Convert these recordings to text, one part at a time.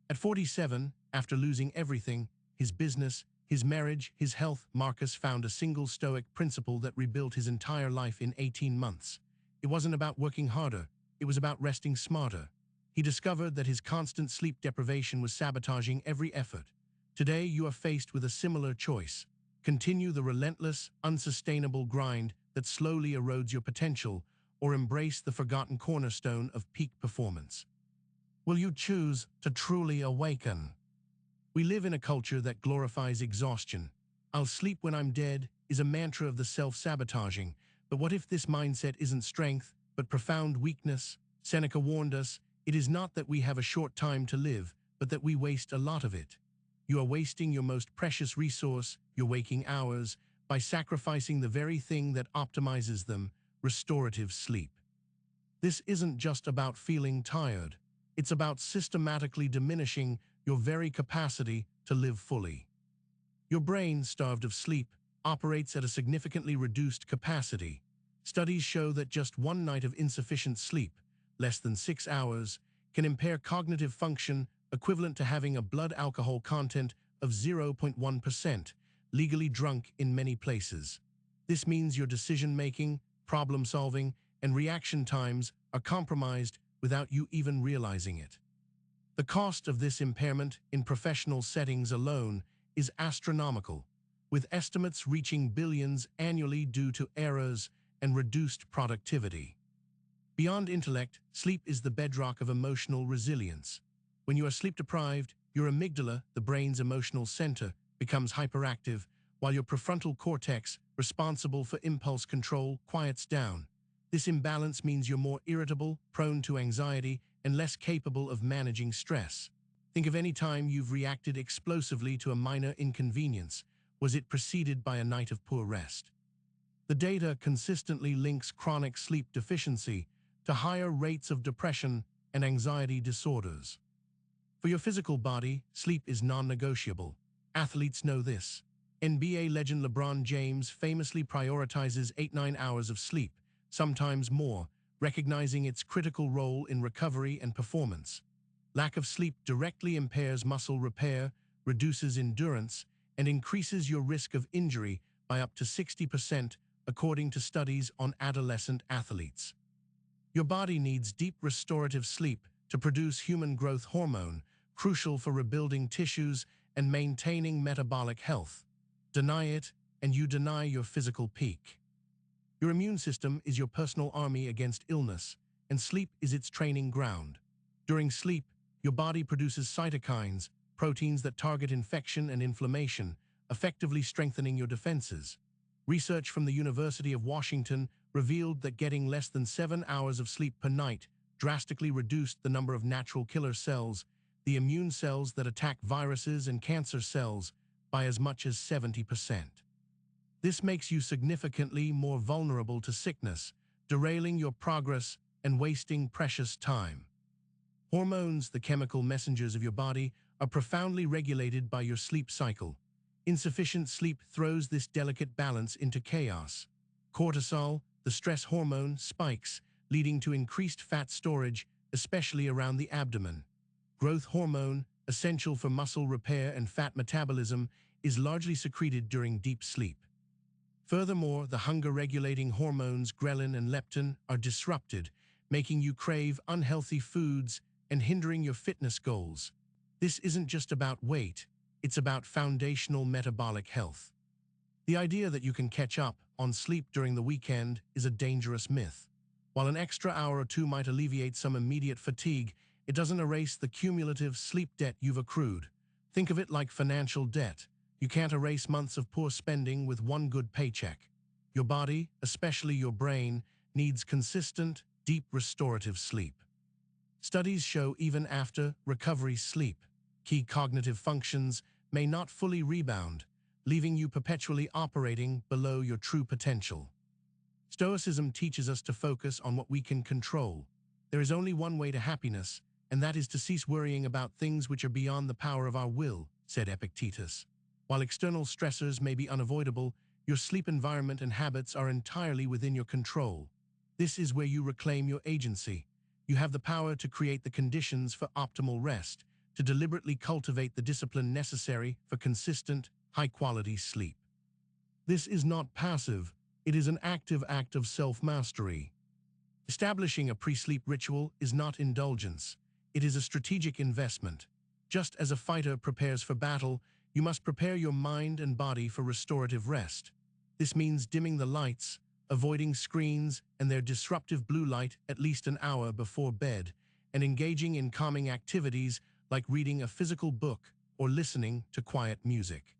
At 47, after losing everything, his business, his marriage, his health, Marcus found a single Stoic principle that rebuilt his entire life in 18 months. It wasn't about working harder, it was about resting smarter. He discovered that his constant sleep deprivation was sabotaging every effort. Today, you are faced with a similar choice. Continue the relentless, unsustainable grind that slowly erodes your potential, or embrace the forgotten cornerstone of peak performance. Will you choose to truly awaken? We live in a culture that glorifies exhaustion. "I'll sleep when I'm dead" is a mantra of the self-sabotaging, but what if this mindset isn't strength, but profound weakness? Seneca warned us, "It is not that we have a short time to live, but that we waste a lot of it." You are wasting your most precious resource, your waking hours, by sacrificing the very thing that optimizes them, restorative sleep. This isn't just about feeling tired. It's about systematically diminishing your very capacity to live fully. Your brain, starved of sleep, operates at a significantly reduced capacity. Studies show that just one night of insufficient sleep, less than 6 hours, can impair cognitive function equivalent to having a blood alcohol content of 0.1%, legally drunk in many places. This means your decision-making, problem-solving, and reaction times are compromised without you even realizing it. The cost of this impairment in professional settings alone is astronomical, with estimates reaching billions annually due to errors and reduced productivity. Beyond intellect, sleep is the bedrock of emotional resilience. When you are sleep-deprived, your amygdala, the brain's emotional center, becomes hyperactive, while your prefrontal cortex, responsible for impulse control, quiets down. This imbalance means you're more irritable, prone to anxiety, and less capable of managing stress. Think of any time you've reacted explosively to a minor inconvenience. Was it preceded by a night of poor rest? The data consistently links chronic sleep deficiency to higher rates of depression and anxiety disorders. For your physical body, sleep is non-negotiable. Athletes know this. NBA legend LeBron James famously prioritizes 8-9 hours of sleep, sometimes more, recognizing its critical role in recovery and performance. Lack of sleep directly impairs muscle repair, reduces endurance, and increases your risk of injury by up to 60%, according to studies on adolescent athletes. Your body needs deep restorative sleep to produce human growth hormone, crucial for rebuilding tissues and maintaining metabolic health. Deny it, and you deny your physical peak. Your immune system is your personal army against illness, and sleep is its training ground. During sleep, your body produces cytokines, proteins that target infection and inflammation, effectively strengthening your defenses. Research from the University of Washington revealed that getting less than 7 hours of sleep per night drastically reduced the number of natural killer cells, the immune cells that attack viruses and cancer cells, by as much as 70%. This makes you significantly more vulnerable to sickness, derailing your progress and wasting precious time. Hormones, the chemical messengers of your body, are profoundly regulated by your sleep cycle. Insufficient sleep throws this delicate balance into chaos. Cortisol, the stress hormone, spikes, leading to increased fat storage, especially around the abdomen. Growth hormone, essential for muscle repair and fat metabolism, is largely secreted during deep sleep. Furthermore, the hunger-regulating hormones ghrelin and leptin are disrupted, making you crave unhealthy foods and hindering your fitness goals. This isn't just about weight, it's about foundational metabolic health. The idea that you can catch up on sleep during the weekend is a dangerous myth. While an extra hour or two might alleviate some immediate fatigue, it doesn't erase the cumulative sleep debt you've accrued. Think of it like financial debt. You can't erase months of poor spending with one good paycheck. Your body, especially your brain, needs consistent, deep restorative sleep. Studies show even after recovery sleep, key cognitive functions may not fully rebound, leaving you perpetually operating below your true potential. Stoicism teaches us to focus on what we can control. There is only one way to happiness, and that is to cease worrying about things which are beyond the power of our will, said Epictetus. While external stressors may be unavoidable, your sleep environment and habits are entirely within your control. This is where you reclaim your agency. You have the power to create the conditions for optimal rest, to deliberately cultivate the discipline necessary for consistent, high-quality sleep. This is not passive, it is an active act of self-mastery. Establishing a pre-sleep ritual is not indulgence, it is a strategic investment. Just as a fighter prepares for battle, you must prepare your mind and body for restorative rest. This means dimming the lights, avoiding screens and their disruptive blue light at least an hour before bed, and engaging in calming activities like reading a physical book or listening to quiet music.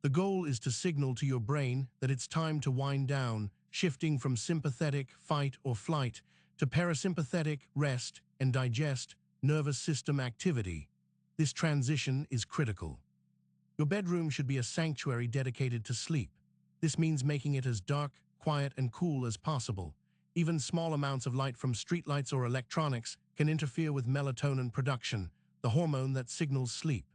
The goal is to signal to your brain that it's time to wind down, shifting from sympathetic fight or flight to parasympathetic rest and digest nervous system activity. This transition is critical. Your bedroom should be a sanctuary dedicated to sleep. This means making it as dark, quiet, and cool as possible. Even small amounts of light from streetlights or electronics can interfere with melatonin production, the hormone that signals sleep.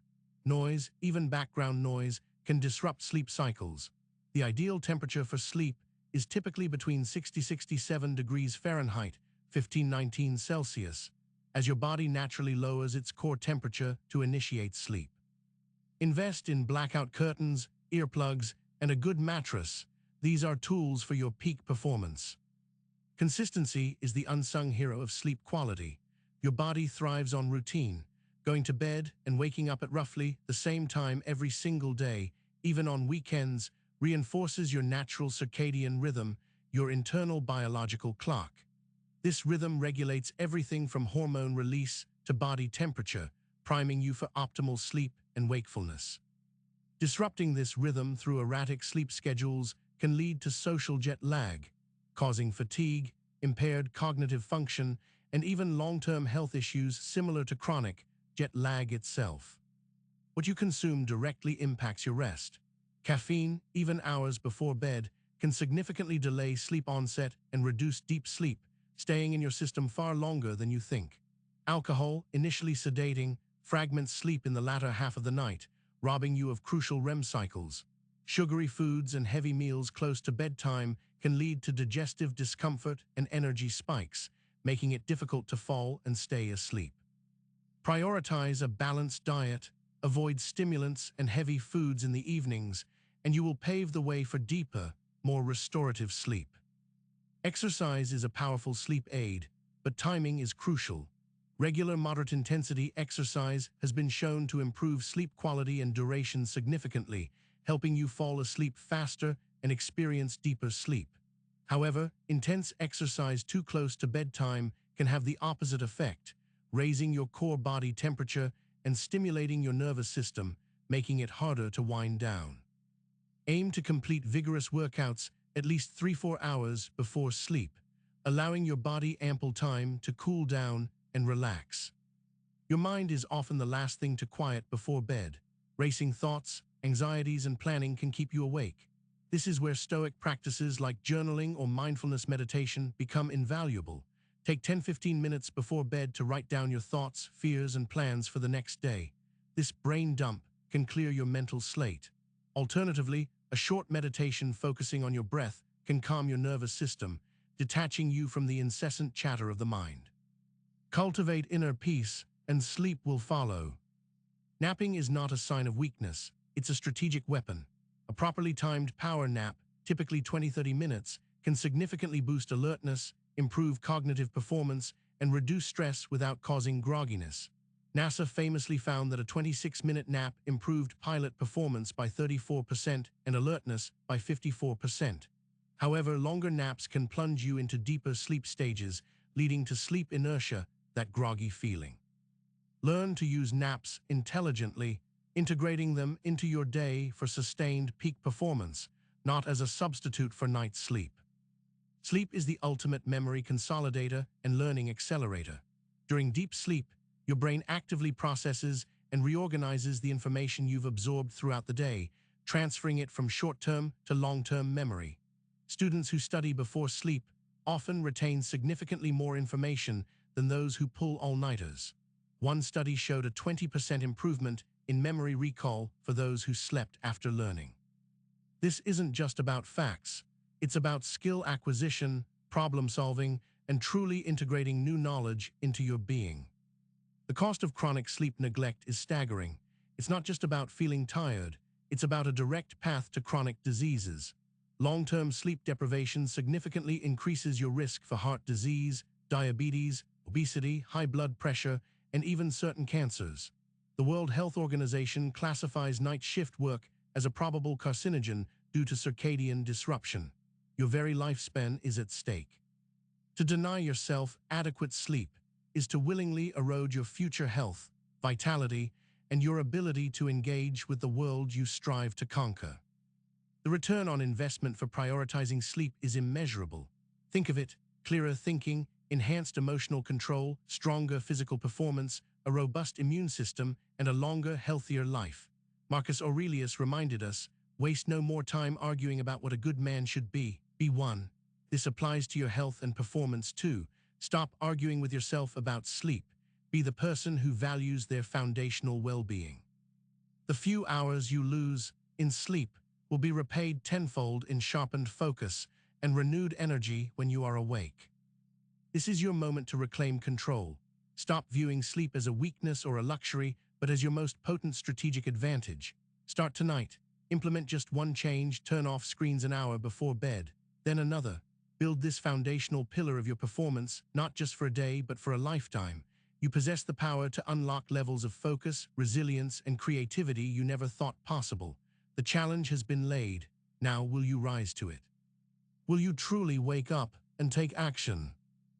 Noise, even background noise, can disrupt sleep cycles. The ideal temperature for sleep is typically between 60–67 degrees Fahrenheit, 15–19 Celsius, as your body naturally lowers its core temperature to initiate sleep. Invest in blackout curtains, earplugs, and a good mattress. These are tools for your peak performance. Consistency is the unsung hero of sleep quality. Your body thrives on routine. Going to bed and waking up at roughly the same time every single day, even on weekends, reinforces your natural circadian rhythm, your internal biological clock. This rhythm regulates everything from hormone release to body temperature, priming you for optimal sleep and wakefulness. Disrupting this rhythm through erratic sleep schedules can lead to social jet lag, causing fatigue, impaired cognitive function, and even long-term health issues similar to chronic jet lag itself. What you consume directly impacts your rest. Caffeine, even hours before bed, can significantly delay sleep onset and reduce deep sleep, staying in your system far longer than you think. Alcohol, initially sedating, fragments sleep in the latter half of the night, robbing you of crucial REM cycles. Sugary foods and heavy meals close to bedtime can lead to digestive discomfort and energy spikes, making it difficult to fall and stay asleep. Prioritize a balanced diet, avoid stimulants and heavy foods in the evenings, and you will pave the way for deeper, more restorative sleep. Exercise is a powerful sleep aid, but timing is crucial. Regular moderate-intensity exercise has been shown to improve sleep quality and duration significantly, helping you fall asleep faster and experience deeper sleep. However, intense exercise too close to bedtime can have the opposite effect, raising your core body temperature and stimulating your nervous system, making it harder to wind down. Aim to complete vigorous workouts at least 3–4 hours before sleep, allowing your body ample time to cool down and relax. Your mind is often the last thing to quiet before bed. Racing thoughts, anxieties, and planning can keep you awake. This is where Stoic practices like journaling or mindfulness meditation become invaluable. Take 10–15 minutes before bed to write down your thoughts, fears, and plans for the next day. This brain dump can clear your mental slate. Alternatively, a short meditation focusing on your breath can calm your nervous system, detaching you from the incessant chatter of the mind. Cultivate inner peace, and sleep will follow. Napping is not a sign of weakness, it's a strategic weapon. A properly timed power nap, typically 20–30 minutes, can significantly boost alertness, improve cognitive performance, and reduce stress without causing grogginess. NASA famously found that a 26-minute nap improved pilot performance by 34% and alertness by 54%. However, longer naps can plunge you into deeper sleep stages, leading to sleep inertia, that groggy feeling. Learn to use naps intelligently, integrating them into your day for sustained peak performance, not as a substitute for night sleep. Sleep is the ultimate memory consolidator and learning accelerator. During deep sleep, your brain actively processes and reorganizes the information you've absorbed throughout the day, transferring it from short-term to long-term memory. Students who study before sleep often retain significantly more information than those who pull all-nighters. One study showed a 20% improvement in memory recall for those who slept after learning. This isn't just about facts. It's about skill acquisition, problem-solving, and truly integrating new knowledge into your being. The cost of chronic sleep neglect is staggering. It's not just about feeling tired, it's about a direct path to chronic diseases. Long-term sleep deprivation significantly increases your risk for heart disease, diabetes, obesity, high blood pressure, and even certain cancers. The World Health Organization classifies night shift work as a probable carcinogen due to circadian disruption. Your very lifespan is at stake. To deny yourself adequate sleep is to willingly erode your future health, vitality, and your ability to engage with the world you strive to conquer. The return on investment for prioritizing sleep is immeasurable. Think of it: clearer thinking, enhanced emotional control, stronger physical performance, a robust immune system, and a longer, healthier life. Marcus Aurelius reminded us, waste no more time arguing about what a good man should be. Be one. This applies to your health and performance too. Stop arguing with yourself about sleep. Be the person who values their foundational well-being. The few hours you lose in sleep will be repaid tenfold in sharpened focus and renewed energy when you are awake. This is your moment to reclaim control. Stop viewing sleep as a weakness or a luxury, but as your most potent strategic advantage. Start tonight. Implement just one change: turn off screens an hour before bed, then another. Build this foundational pillar of your performance, not just for a day, but for a lifetime. You possess the power to unlock levels of focus, resilience, and creativity you never thought possible. The challenge has been laid. Now will you rise to it? Will you truly wake up and take action?